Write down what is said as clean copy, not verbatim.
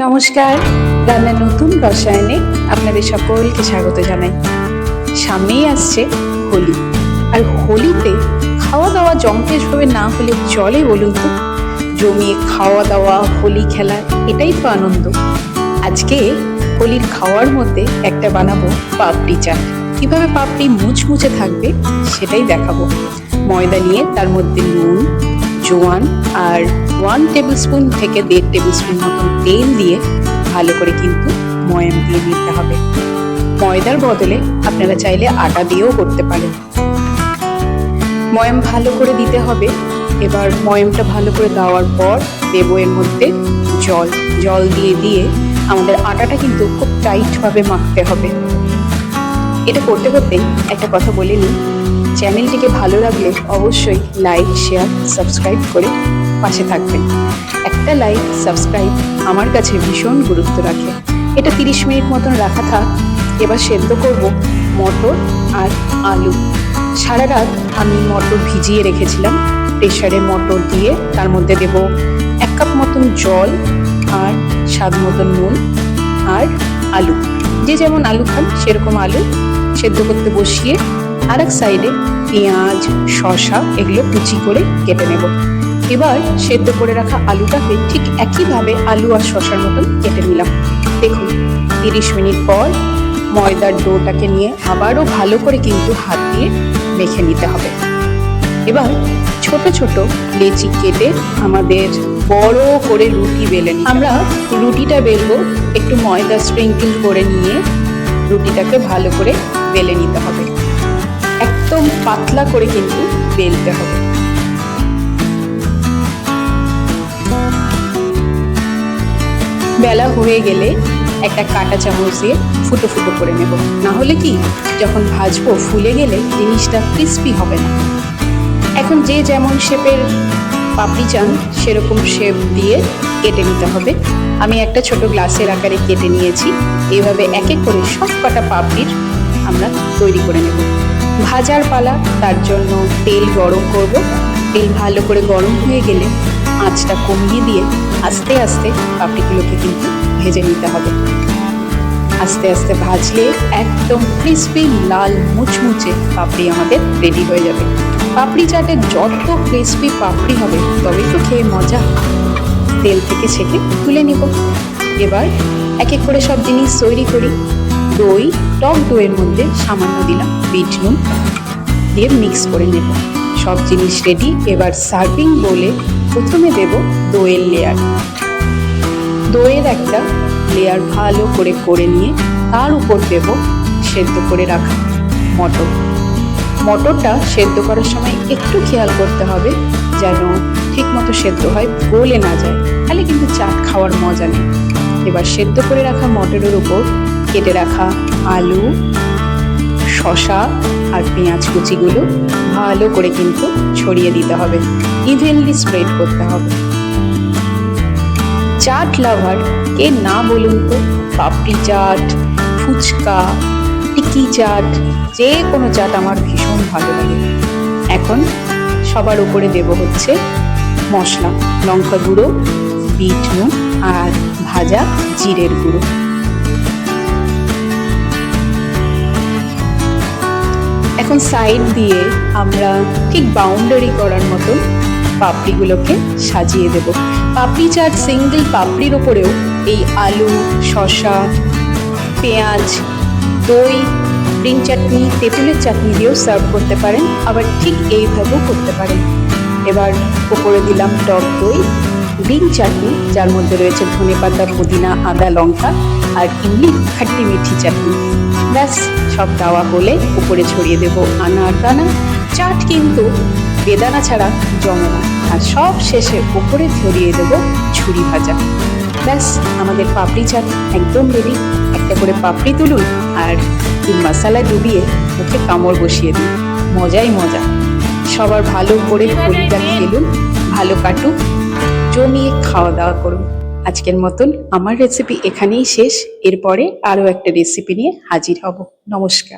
নমস্কার, রান্নার নতুন রসায়নে আপনাদের সকলকে স্বাগত জানাই। সামনেই আসছে হোলি, আর হোলিতে খাওয়া দাওয়া জমতেশভাবে না হলে চলে বলুন তো? জমিয়ে খাওয়া দাওয়া, হোলি খেলা, এটাই তো আনন্দ। আজকে হোলির খাওয়ার মধ্যে একটা বানাবো পাপড়ি চাট। কিভাবে পাপড়ি মুচমুচে থাকবে সেটাই দেখাবো। ময়দা নিয়ে তার মধ্যে নুন, জোয়ান আর 1 টেবিল স্পুন থেকে 1.5 টেবিল স্পুন মতন তেল দিয়ে ভালো করে কিন্তু ময়াম দিয়ে নিতে হবে। ময়দার বদলে আপনারা চাইলে আটা দিয়েও করতে পারেন। ময়াম ভালো করে দিতে হবে। এবার ময়ামটা ভালো করে দেওয়ার পর দেবো এর মধ্যে জল দিয়ে আমাদের আটাটা কিন্তু খুব টাইটভাবে মাখতে হবে। এটা করতে করতেই একটা কথা বলে নিই, চ্যানেলটিকে ভালো লাগলে অবশ্যই লাইক, শেয়ার, সাবস্ক্রাইব করে পাশে থাকবেন। একটা লাইক, সাবস্ক্রাইব আমার কাছে ভীষণ গুরুত্ব রাখে। এটা 30 মিনিট মতন রাখা থাক। এবার সেদ্ধ করব মটর আর আলু। সারা রাত আমি মটর ভিজিয়ে রেখেছিলাম। প্রেসারে মটর দিয়ে তার মধ্যে দেব 1 কাপ মতন জল আর স্বাদ মতন নুন আর আলু। যে যেমন আলু খান সেরকম আলু সেদ্ধ করতে বসিয়ে আর এক সাইডে পেঁয়াজ, শসা এগুলো কুচি করে কেটে নেব। এবার সেদ্ধ করে রাখা আলুটাকে ঠিক একইভাবে আলু আর শসার মতন কেটে নিলাম। দেখুন 30 মিনিট পর ময়দার ডোটাকে নিয়ে আবারও ভালো করে কিন্তু হাত দিয়ে মেখে নিতে হবে। এবার ছোট ছোট লেচি কেটে আমাদের বড় করে রুটি বেলে নিই। আমরা রুটিটা বেলবো একটু ময়দা স্প্রিঙ্কেল করে নিয়ে রুটিটাকে ভালো করে বেলে নিতে হবে। একদম পাতলা করে কিন্তু বেলতে হবে। বেলা হয়ে গেলে একটা কাঁটা চামচ দিয়ে ফুটো ফুটো করে নেব, না হলে কি যখন ভাজবো ফুলে গেলে জিনিসটা ক্রিস্পি হবে না। এখন যে যেমন শেপের পাপড়ি চান সেরকম শেপ দিয়ে কেটে নিতে হবে। আমি একটা ছোট গ্লাসের আকারে কেটে নিয়েছি। এইভাবে এক এক করে সব কটা পাপড়ির আমরা তৈরি করে নেব। ভাজার পালা, তার জন্য তেল গরম করব। তেল ভালো করে গরম হয়ে গেলে আঁচটা কমিয়ে দিয়ে আস্তে আস্তে পাপড়িগুলোকে কিন্তু ভেজে নিতে হবে। আস্তে আস্তে ভাজলে একদম ক্রিস্পি লাল মুচমুচে পাপড়ি আমাদের রেডি হয়ে যাবে। পাপড়ি চাটের যত ক্রিস্পি পাপড়ি হবে তবেই তো খেয়ে মজা। তেল থেকে ছেঁকে তুলে নিব। এবার এক এক করে সব জিনিস তৈরি করি। দই, টক দইয়ের মধ্যে সামান্য দিলাম বিট নুন দিয়ে মিক্স করে নেব। সব জিনিস রেডি। এবার সার্ভিং বোলে প্রথমে দেব দইয়ের লেয়ার। দইয়ের একটা লেয়ার ভালো করে নিয়ে তার উপর দেব সেদ্ধ করে রাখা মটর। মটরটা সেদ্ধ করার সময় একটু খেয়াল করতে হবে যেন ঠিক মতো সেদ্ধ হয়, গলে না যায়, তাহলে কিন্তু চাট খাওয়ার মজা নেই। এবার সেদ্ধ করে রাখা মটরের উপর কেটে রাখা আলু, শসা আর পেঁয়াজ কুচিগুলো ভালো করে কিন্তু ছড়িয়ে দিতে হবে। ইভেনলি স্প্রেড করতে হবে। চাট লাভার কে না বলুন তো? পাপড়ি চাট, ফুচকা, টিকি চাট, যে কোনো চাট আমার ভীষণ ভালো লাগে। এখন সবার উপরে দেব হচ্ছে মশলা, লঙ্কা গুঁড়ো, বিট নুন আর ভাজা জিরের গুঁড়ো। এখন সাইড দিয়ে আমরা ঠিক বাউন্ডারি করার মতন পাপড়িগুলোকে সাজিয়ে দেব। পাপড়ি চাট সিঙ্গেল পাপড়ির ওপরেও এই আলু, শসা, পেঁয়াজ, দই, গ্রিন চাটনি, তেঁতুলের চাটনি দিয়েও সার্ভ করতে পারেন, আবার ঠিক এইভাবেও করতে পারেন। এবার উপরে দিলাম টক দই, গ্রিন চাটনি যার মধ্যে রয়েছে ধনেপাতা, পুদিনা, আদা, লঙ্কা আর ইমলি খাট্টি মিঠি চাটনি। ব্যাস সব দেওয়া হলে উপরে ছড়িয়ে দেব আনার দানা। চাট কিন্তু বেদানা ছাড়া জমে না। আর সব শেষে উপরে ছড়িয়ে দেব ঝুরি ভাজা। ব্যাস আমাদের পাপড়ি চাট একদম রেডি। একটা করে পাপড়ি তুলুন আর এই মশলায় ডুবিয়ে মুখে কামড় বসিয়ে দিন। মজাই মজা। সবার ভালো করে হোলিটা খেলুন, ভালো কাটুক, জমিয়ে খাওয়া দাওয়া করুন। আজকের মতন আমার রেসিপি এখানেই শেষ। এরপরে আরও একটা রেসিপি নিয়ে হাজির হব। নমস্কার।